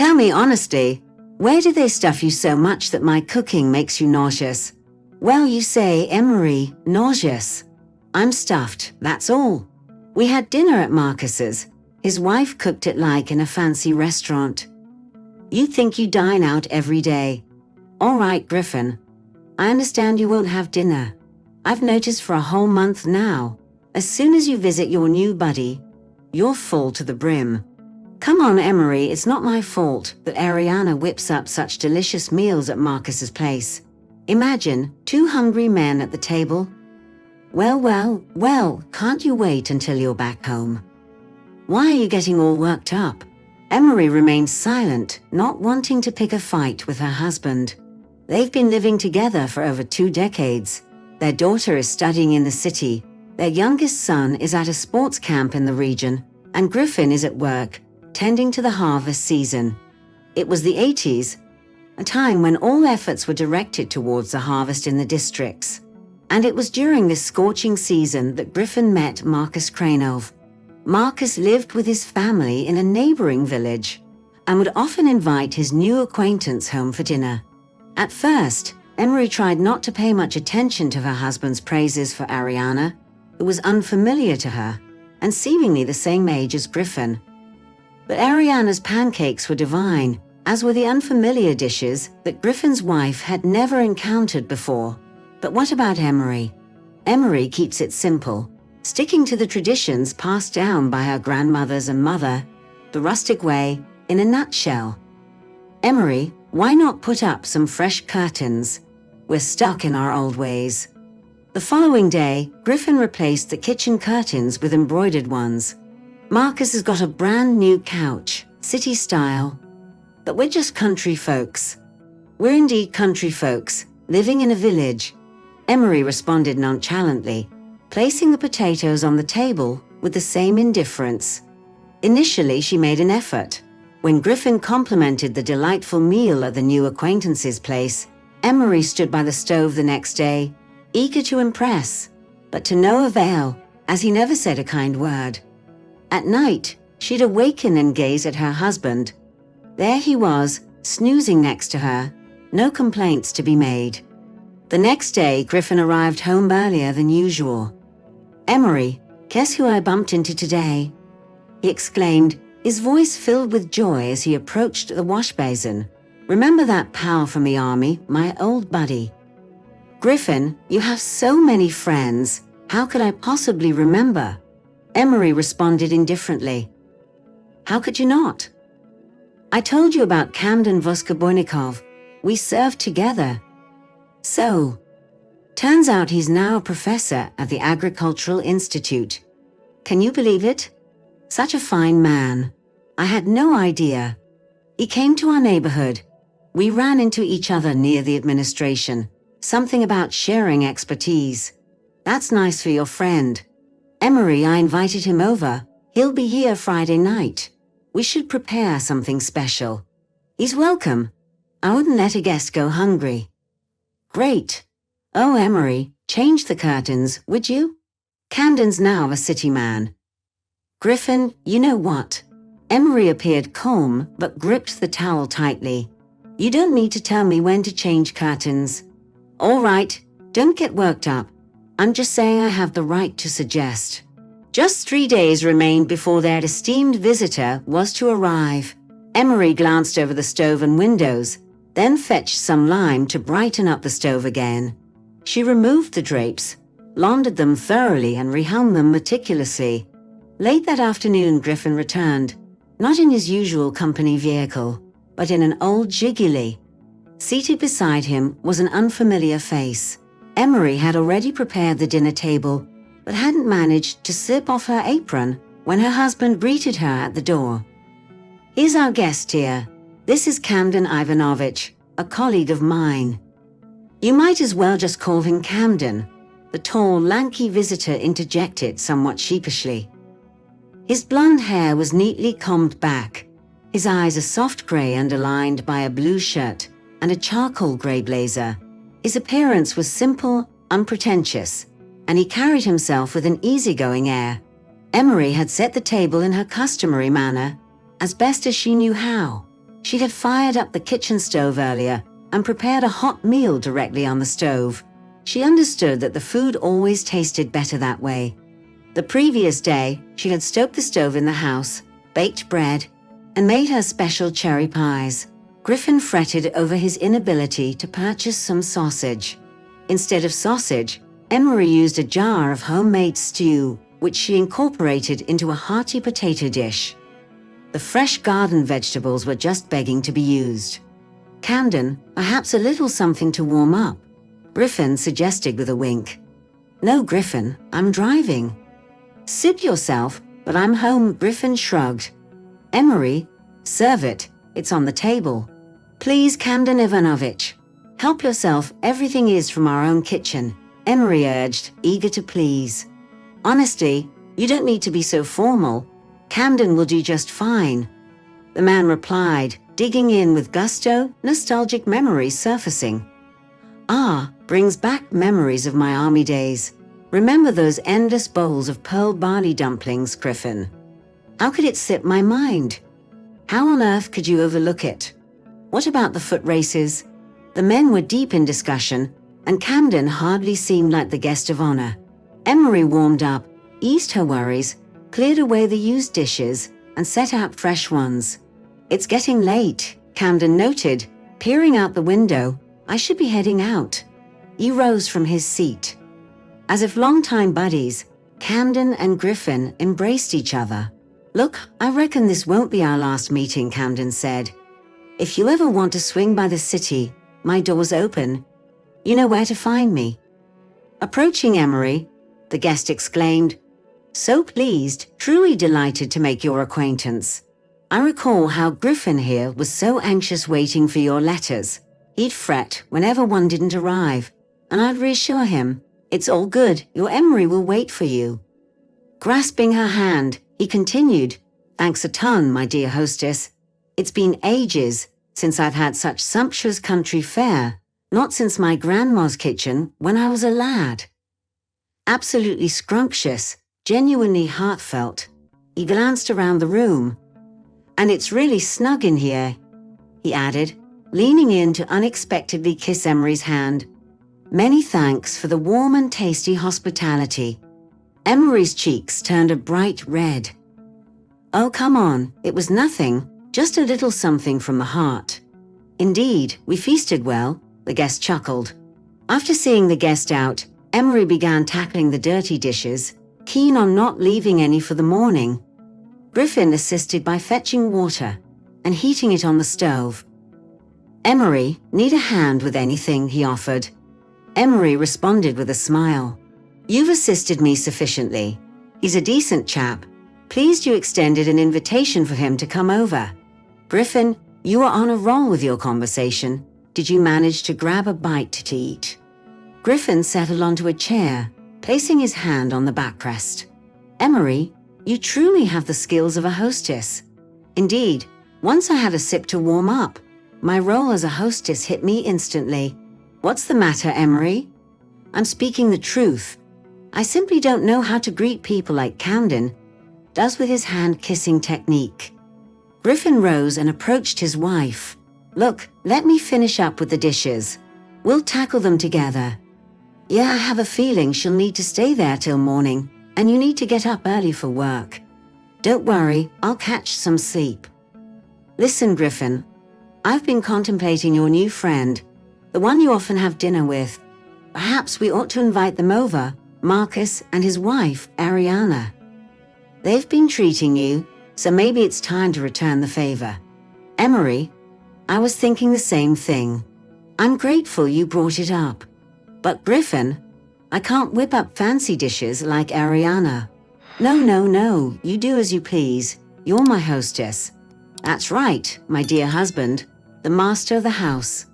Tell me honestly, where do they stuff you so much that my cooking makes you nauseous? Well, you say, Emery, nauseous. I'm stuffed, that's all. We had dinner at Marcus's. His wife cooked it like in a fancy restaurant. You think you dine out every day. All right, Griffin. I understand you won't have dinner. I've noticed for a whole month now. As soon as you visit your new buddy, you're full to the brim. Come on, Emery, it's not my fault that Ariana whips up such delicious meals at Marcus's place. Imagine, 2 hungry men at the table. Well, can't you wait until you're back home? Why are you getting all worked up? Emery remained silent, not wanting to pick a fight with her husband. They've been living together for over 2 decades. Their daughter is studying in the city, their youngest son is at a sports camp in the region, and Griffin is at work, tending to the harvest season. It was the 80s, a time when all efforts were directed towards the harvest in the districts. And it was during this scorching season that Griffin met Marcus Cranov. Marcus lived with his family in a neighboring village and would often invite his new acquaintance home for dinner. At first, Emery tried not to pay much attention to her husband's praises for Ariana, who was unfamiliar to her and seemingly the same age as Griffin. But Ariana's pancakes were divine, as were the unfamiliar dishes that Griffin's wife had never encountered before. But what about Emery? Emery keeps it simple, sticking to the traditions passed down by her grandmothers and mother, the rustic way, in a nutshell. Emery, why not put up some fresh curtains? We're stuck in our old ways. The following day, Griffin replaced the kitchen curtains with embroidered ones. Marcus has got a brand new couch, city style. But we're just country folks. We're indeed country folks, living in a village. Emery responded nonchalantly, placing the potatoes on the table with the same indifference. Initially, she made an effort. When Griffin complimented the delightful meal at the new acquaintance's place, Emery stood by the stove the next day, eager to impress, but to no avail, as he never said a kind word. At night, she'd awaken and gaze at her husband. There he was, snoozing next to her, no complaints to be made. The next day, Griffin arrived home earlier than usual. Emery, guess who I bumped into today? He exclaimed, his voice filled with joy as he approached the wash basin. Remember that pal from the army, my old buddy? Griffin, you have so many friends. How could I possibly remember? Emery responded indifferently. How could you not? I told you about Camden Voskoboynikov. We served together. So, turns out he's now a professor at the Agricultural Institute. Can you believe it? Such a fine man. I had no idea. He came to our neighborhood. We ran into each other near the administration. Something about sharing expertise. That's nice for your friend. Emery, I invited him over. He'll be here Friday night. We should prepare something special. He's welcome. I wouldn't let a guest go hungry. Great. Oh, Emery, change the curtains, would you? Camden's now a city man. Griffin, you know what? Emery appeared calm, but gripped the towel tightly. You don't need to tell me when to change curtains. All right, don't get worked up. I'm just saying I have the right to suggest. Just 3 days remained before their esteemed visitor was to arrive. Emery glanced over the stove and windows, then fetched some lime to brighten up the stove again. She removed the drapes, laundered them thoroughly and rehung them meticulously. Late that afternoon, Griffin returned, not in his usual company vehicle, but in an old jiggly. Seated beside him was an unfamiliar face. Emery had already prepared the dinner table, but hadn't managed to slip off her apron when her husband greeted her at the door. Here's our guest here. This is Camden Ivanovich, a colleague of mine. You might as well just call him Camden, the tall, lanky visitor interjected somewhat sheepishly. His blonde hair was neatly combed back, his eyes a soft grey underlined by a blue shirt and a charcoal grey blazer. His appearance was simple, unpretentious, and he carried himself with an easygoing air. Emery had set the table in her customary manner, as best as she knew how. She had fired up the kitchen stove earlier and prepared a hot meal directly on the stove. She understood that the food always tasted better that way. The previous day, she had stoked the stove in the house, baked bread, and made her special cherry pies. Griffin fretted over his inability to purchase some sausage. Instead of sausage, Emery used a jar of homemade stew, which she incorporated into a hearty potato dish. The fresh garden vegetables were just begging to be used. "Camden, perhaps a little something to warm up," Griffin suggested with a wink. "No, Griffin, I'm driving." "Suit yourself, but I'm home," Griffin shrugged. "Emery, serve it. It's on the table." "Please, Camden Ivanovich, help yourself. Everything is from our own kitchen," Emery urged, eager to please. "Honestly, you don't need to be so formal. Camden will do just fine," the man replied, digging in with gusto, nostalgic memories surfacing. "Ah, brings back memories of my army days. Remember those endless bowls of pearl barley dumplings, Griffin? How could it slip my mind? How on earth could you overlook it? What about the foot races?" The men were deep in discussion, and Camden hardly seemed like the guest of honor. Emery warmed up, eased her worries, cleared away the used dishes, and set out fresh ones. "It's getting late," Camden noted, peering out the window. "I should be heading out." He rose from his seat. As if longtime buddies, Camden and Griffin embraced each other. "Look, I reckon this won't be our last meeting," Camden said. "If you ever want to swing by the city, my door's open. You know where to find me." Approaching Emery, the guest exclaimed, "So pleased, truly delighted to make your acquaintance. I recall how Griffin here was so anxious waiting for your letters. He'd fret whenever one didn't arrive, and I'd reassure him, 'It's all good, your Emery will wait for you.'" Grasping her hand, he continued, "Thanks a ton, my dear hostess. It's been ages since I've had such sumptuous country fare, not since my grandma's kitchen when I was a lad." Absolutely scrumptious, genuinely heartfelt, he glanced around the room. "And it's really snug in here," he added, leaning in to unexpectedly kiss Emery's hand. "Many thanks for the warm and tasty hospitality." Emery's cheeks turned a bright red. "Oh, come on, it was nothing, just a little something from the heart." "Indeed, we feasted well," the guest chuckled. After seeing the guest out, Emery began tackling the dirty dishes, keen on not leaving any for the morning. Griffin assisted by fetching water and heating it on the stove. "Emery, need a hand with anything?" he offered. Emery responded with a smile. "You've assisted me sufficiently. He's a decent chap. Pleased you extended an invitation for him to come over." "Griffin, you were on a roll with your conversation. Did you manage to grab a bite to eat?" Griffin settled onto a chair, placing his hand on the backrest. "Emery, you truly have the skills of a hostess." "Indeed, once I had a sip to warm up. My role as a hostess hit me instantly." "What's the matter, Emery?" "I'm speaking the truth. I simply don't know how to greet people like Camden does with his hand-kissing technique." Griffin rose and approached his wife. "Look, let me finish up with the dishes. We'll tackle them together. Yeah, I have a feeling she'll need to stay there till morning, and you need to get up early for work. Don't worry, I'll catch some sleep." "Listen, Griffin, I've been contemplating your new friend, the one you often have dinner with. Perhaps we ought to invite them over, Marcus and his wife, Ariana. They've been treating you, so maybe it's time to return the favor." "Emery, I was thinking the same thing. I'm grateful you brought it up. But Griffin, I can't whip up fancy dishes like Ariana." No, you do as you please. You're my hostess." "That's right, my dear husband, the master of the house."